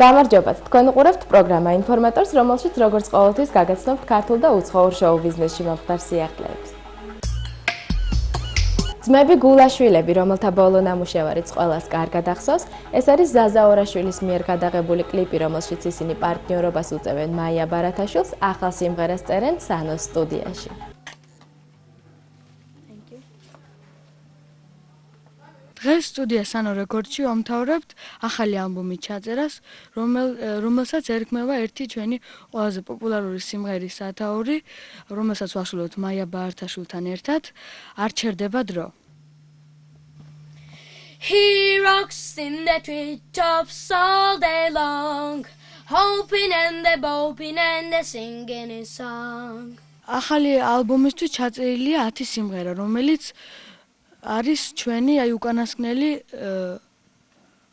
გამარჯობათ, თქვენ უყურებთ პროგრამა ინფორმატორს, რომელშიც როგორც ყოველთვის გაგაცნობთ ქართულ და უცხოურ შოუ ბიზნესში მომხდარ სიახლეებს. ძმები გულაშვილები, რომელთა ბოლო ნამუშევარიც ყველას კარგად ახსოვს, ეს არის ზაზა ორაშვილის მიერ გადაღებული კლიპი, რომელშიც ისინი პარტნიორობას უწევენ მაია ბარათაშვილს, ახალ სიმღერას წერენ სანოს სტუდიაში. დღეს სტუდია სანო რეკორდში ვამთავრებთ ახალი ალბომის ჩაწერას, რომელსაც ერქმევა ერთი ჩვენი ყველაზე პოპულარული სიმღერის სათაური, რომელსაც ვასრულებთ მაია ბარათაშვილთან ერთად, არ ჩერდება დრო. He rocks in the treetops all day long, hoping and the bopping and the singing his song. ახალი ალბომისთვის ჩაწერილია 10 სიმღერა, რომელიც არის ჩვენი უკანასკნელი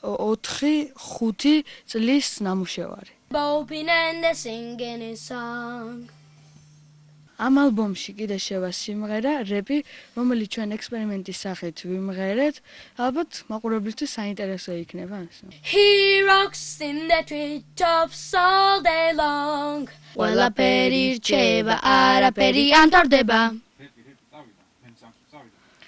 4-5 წლის ნამუშევარი. Bopping and the singing his song. ამ ალბომში კიდე შევა სიმღერა, რეპი, რომელიც ჩვენ ექსპერიმენტის სახით ვიმღერეთ, ალბათ მაყურებლისთვის საინტერესო იქნება. He rocks in the treetops all day long. ყველაფერი რჩება, არაფერი არ მთავრდება.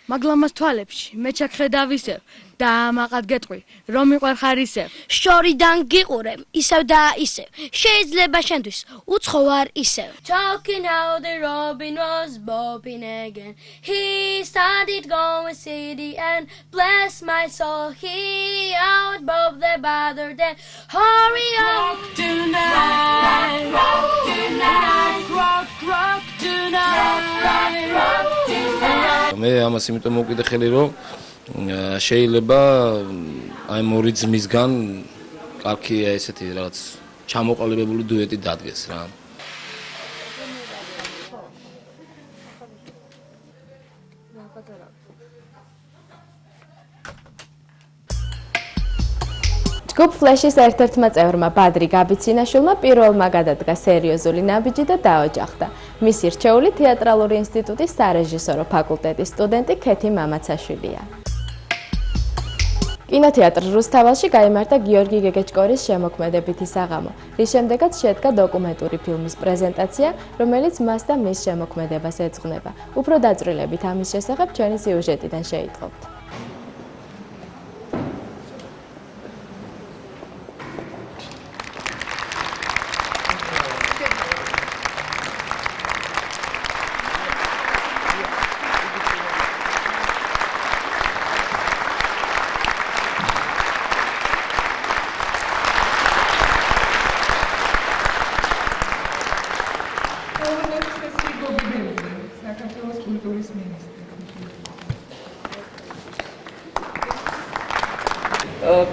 მაგლამას თვალებში მე ჩაქრედავ ისევ და ამაყად გეტყვი რომ მიყვარ ხარ ისევ შორიდან გიყურებ ისევ და ისევ შეიძლება შენთვის უცხო არ ისევ Talking how the robin was bopping again He started going city and bless my soul He out bob the other day Hurry up tonight Rock tonight Rock rock tonight Rock tonight მე ამას იმიტომ მოვკიდე რომ შეიძლება აი მორი ძმისგან კაკი ესეთი რაღაც ჩამოყალიბებული დუეტი დადგეს რა. ჯგუფ ფლეშის ერთ-ერთმა წევრმა ბადრი გაბიცინაშვილმა პირველმა გადადგა სერიოზული ნაბიჯი და დაოჯახდა. მისი რჩეული თეატრალური ინსტიტუტის სარეჟისორო ფაკულტეტის სტუდენტი ქეთი მამაცაშვილია. კინოთეატრ რუსთაველში გაიმართა გიორგი გეგეჭკორის შემოქმედებითი საღამო, რის შემდეგაც შედგა დოკუმენტური ფილმის პრეზენტაცია, რომელიც მას და მის შემოქმედებას ეძღვნება. უფრო დაწვრილებით ამის შესახებ ჩვენი სიუჟეტიდან შეიტყობთ.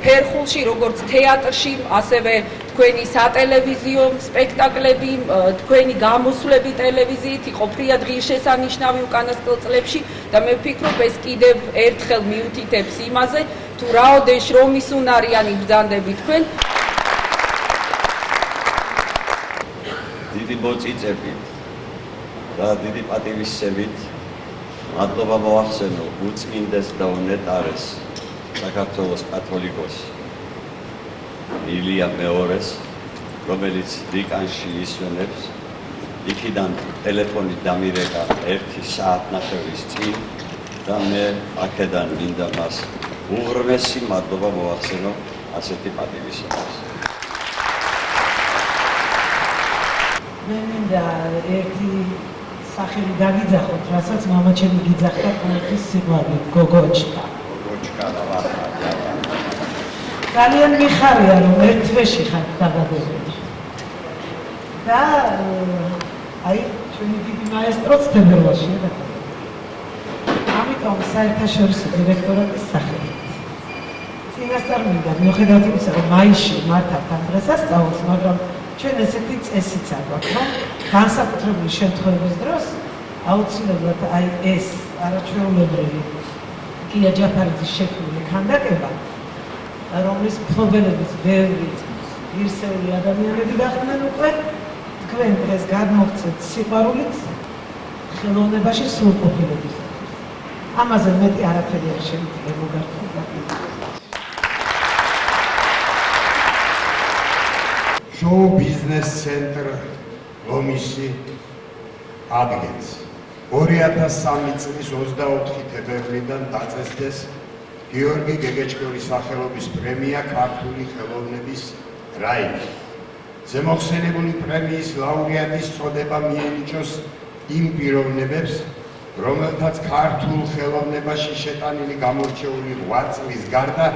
ფერხულში როგორც თეატრში, ასევე თქვენი სატელევიზიო სპექტაკლები, თქვენი გამოსვლები ტელევიზიით იყო ფრიად ღირსშესანიშნავი უკანასკნელ წლებში და მე ვფიქრობ ეს კიდევ ერთხელ მიუთითებს იმაზე, თუ რაოდენს რომის უნარიანი ბრძანდები თქვენ. დიდი მოწიწებით და დიდი პატივისცემით მადლობა მოახსენო უწმინდეს და უნეტარეს საქართველოს კათოლიკოს ილია მეორეს, რომელიც რიკანში ისვენებს, იქიდან ტელეფონით დამირეკა 1 საათნახევრის წინ და მე აქედან მინდა მას უღრმესი მადლობა მოახსენო ასეთი პატივისცემის. მე მინდა ერთი სახელი დაგიძახოთ, რასაც მამაჩემი გიძახდა ყოველთვის სიყვარული გოგოჩკა. ძალიან მიხარია რომ ერთ თვეში ხართ დაბადებული. და აი ჩვენი დიდი მაესტროც თებერვალში და ამიტომ საერთაშორისო დირექტორატის სახელით. წინასწარ მინდა მიუხედავად იმისა რომ მაისში მართავთ ამ დღესასწაულს, მაგრამ ჩვენ ესეთი წესიც აქვს, რომ განსაკუთრებული შემთხვევების დროს აუცილებლად აი ეს არაჩვეულებრივი კია ჯაფარიძის შექმნილი ქანდაკება რომლის მფლობელების ბევრი ღირსეული ადამიანები გახდნენ უკვე თქვენ დღეს გადმოგცეთ სიყვარულით ხელოვნებაში სრულყოფილების. ამაზე მეტი არაფერი არ შემიძლია მოგართულიყო. შოუ ბიზნეს ცენტრ ლომისი ადგენს. 2003 წლის 24 თებერვლიდან დაწესდეს გიორგი გეგეჭკორის სახელობის პრემია ქართული ხელოვნების რაინდი. ზემოხსენებული პრემიის ლაურეატის წოდება მიენიჭოს იმ პიროვნებებს, რომელთაც ქართულ ხელოვნებაში შეტანილი გამორჩეული 8 წლის გარდა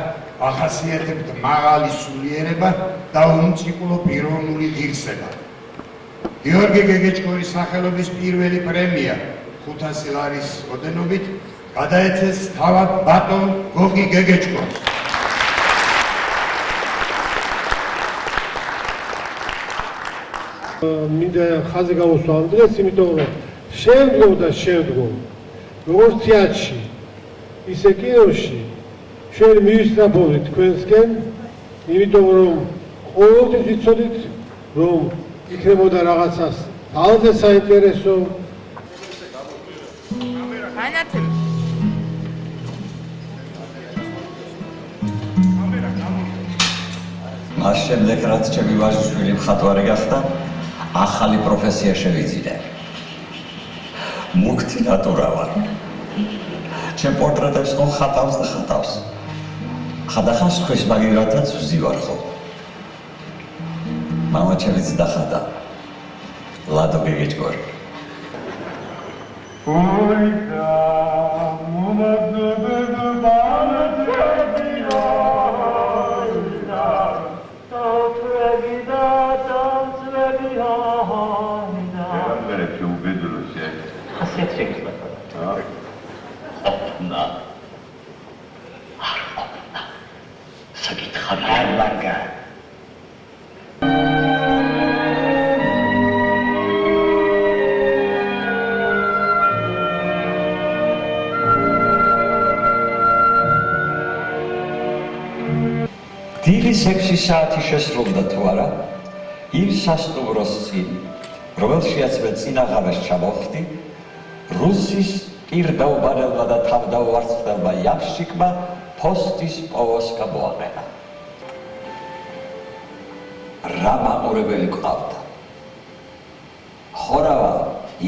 ახასიათებთ მაღალი სულიერება და უმწიფლო პიროვნული ღირსება. გიორგი გეგეჭკორის სახელობის პირველი პრემია 500 ლარის ოდენობით გადაეცეს თავად ბატონ გოგი გეგეჭკორს. მინდა ხაზი გამოსვა ამ დღეს, იმიტომ რომ შემდგომ და შემდგომ როგორც თეატრში, ისე კინოში ჩვენ მივისწრაფოთ თქვენსკენ, იმიტომ რომ ყოველთვის ვიცოდით, რომ იქნებოდა რაღაცას ძალზე საინტერესო. მას შემდეგ რაც ჩემი ვაჟიშვილი მხატვარი გახდა, ახალი პროფესია შევიძინე. მუქთი ნატურა ვარ. ჩემ პორტრეტებს ხო ხატავს და ხატავს. ხადახას ქვეშ მაგირათაც ვზივარ ხო. მამა ჩემიც დახატა. ლადო გეგეჭკორი. დილის 6 საათი შესრულდა თუ არა, იმ სასტუმროს წინ, რომელშიაც მე წინაღამეს ჩამოვხდი, რუსის პირდაუბანელმა და თავდაუვარცხნელმა იამშჩიკმა ფოსტის პოვოსკა მოაყენა. რა მაყურებელი ყავდა. ხორავა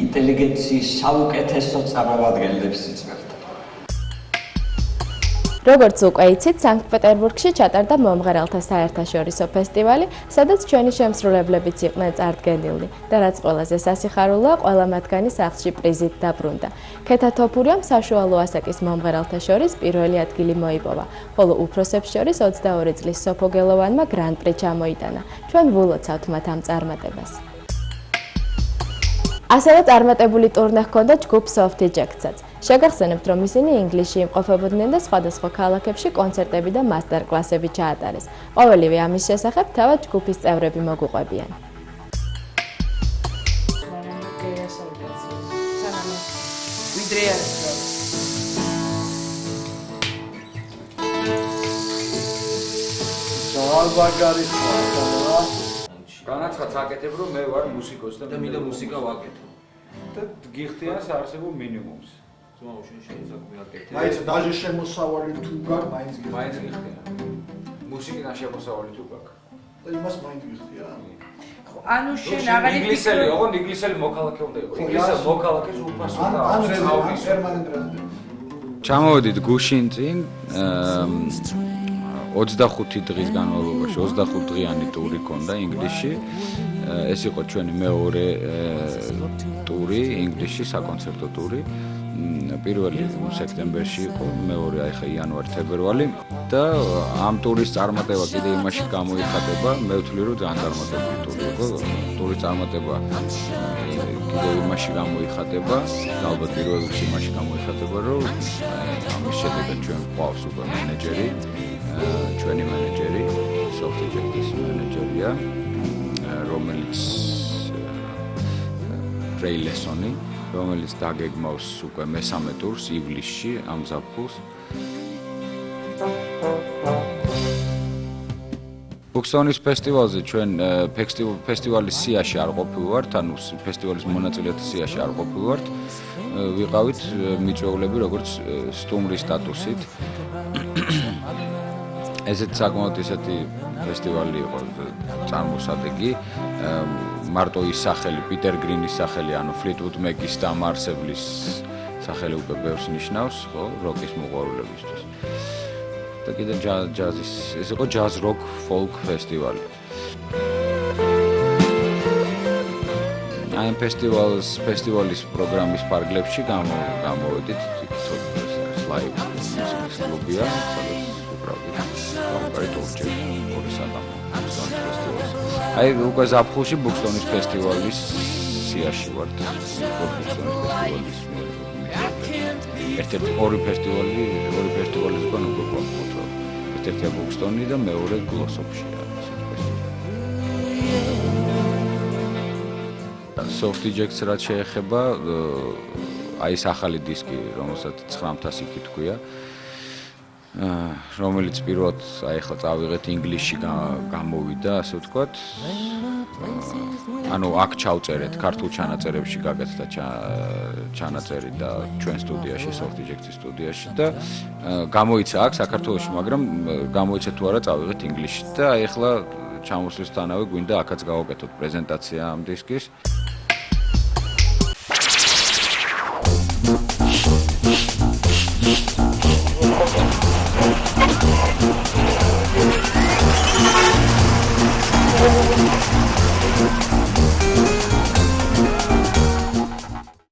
ინტელიგენციის საუკეთესო წარმომადგენლებს იწვევდა. როგორც უკვე იცით, სანქტ-პეტერბურგში ჩატარდა მომღერალთა საერთაშორისო ფესტივალი, სადაც ჩვენი შემსრულებლებიც იყვნენ წარდგენილნი და რაც ყველაზე სასიხარულოა, ყველა მათგანი სახლში პრიზით დაბრუნდა. ქეთა თოფურიამ საშუალო ასაკის მომღერალთა შორის პირველი ადგილი მოიპოვა, ხოლო უფროსებს შორის 22 წლის სოფო გელოვანმა გრან-პრი ჩამოიტანა. ჩვენ ვულოცავთ მათ ამ წარმატებას. ასევე წარმატებული ტურნე ჰქონდა ჯგუფ Soft Ejects-ს. შეგახსენებთ, რომ ისინი ინგლისში იმყოფებოდნენ და სხვადასხვა ქალაქებში კონცერტები და მასტერ-კლასები ჩაატარეს. ყოველივე ამის შესახებ თავად ჯგუფის წევრები მოგუყვებიან. განაცხადს აკეთებ, რომ მე ვარ მუსიკოსი და მინდა მუსიკა ვაკეთო. და გიხდიან საარსებო მინიმუმს. მაინც დაჟე შემოსავალი თუ გარ მაინც გიხდიან. მუსიკიდან შემოსავალი თუ გაქვს. და იმას მაინც გიხდიან. ანუ შენ აღარ ინგლისელი, ოღონდ ინგლისელი მოქალაქე უნდა იყოს. ინგლისელი მოქალაქეს უფასო და ამის პერმანენტ რეზიდენტი. ჩამოვედით გუშინ წინ 25 დღის განმავლობაში 25 დღიანი ტური ჰქონდა ინგლისში. ეს იყო ჩვენი მეორე ტური ინგლისში, საკონცერტო ტური. პირველი სექტემბერში იყო, მეორე ახლა იანვარი, ფებრვარი და ამ ტურის წარმატება კიდე იმაში გამოიხატება, მე ვთვლი რომ ძალიან წარმატებული ტური იყო. ტურის წარმატება კიდე იმაში გამოიხატება, ალბათ პირველ რიგში იმაში გამოიხატება, რომ ამის შედეგად ჩვენ გვყავს უკვე მენეჯერი, ჩვენი მენეჯერი, Soft Ejects-ის მენეჯერია, რომელიც Ray Lessoni, რომელიც დაგეგმავს უკვე მესამე ტურს ივლისში ამ ზაფხულს. ბუქსონის ფესტივალზე ჩვენ ფესტივალის სიაში არ ყოფილვართ, ანუ ფესტივალის მონაწილეთა სიაში არ ყოფილვართ. ვიყავით მიწვეულები როგორც სტუმრის სტატუსით. ესეც საკმაოდ ისეთი ფესტივალი იყო წარმოსადეგი. მარტო ის სახელი, პიტერ გრინის სახელი, ანუ ფლიტვუდ მეკის დამაარსებლის სახელი უკვე ბევრს ნიშნავს, ხო, როკის მოყვარულებისთვის. და კიდე ჯაზის, ეს იყო ჯაზ როკ ფოლკ ფესტივალი. აი ამ ფესტივალის პროგრამის პარკლებში გამოვედით ლაივ მუსიკის კლუბია, სადაც უბრალოდ გავყარეთ ორი საღამო ბუქსტონის ფესტივალზე. აი უკვე ზაფხულში ბუქსტონის ფესტივალის სიაში ვართ. ბუქსტონის ფესტივალის ერთ-ერთი ორი ფესტივალის უკვე გვაქვს. ერთ-ერთია ბუქსტონი და მეორე გლოსოფშია. Soft Ejects რაც შეეხება აი ეს ახალი დისკი, რომელსაც 900 იქი თქვია, რომელიც პირველად აი ახლა წავიღეთ ინგლისში გამოვიდა, ასე ვთქვათ. ანუ აქ ჩავწერეთ ქართულ ჩანაწერებში გაკეთდა ჩანაწერი და ჩვენ სტუდიაში, Soft Ejects სტუდიაში და გამოიცა აქ საქართველოში, მაგრამ გამოიცა თუ არა წავიღეთ ინგლისში და აი ახლა ჩამოსვლისთანავე გვინდა აქაც გავაკეთოთ პრეზენტაცია ამ დისკის.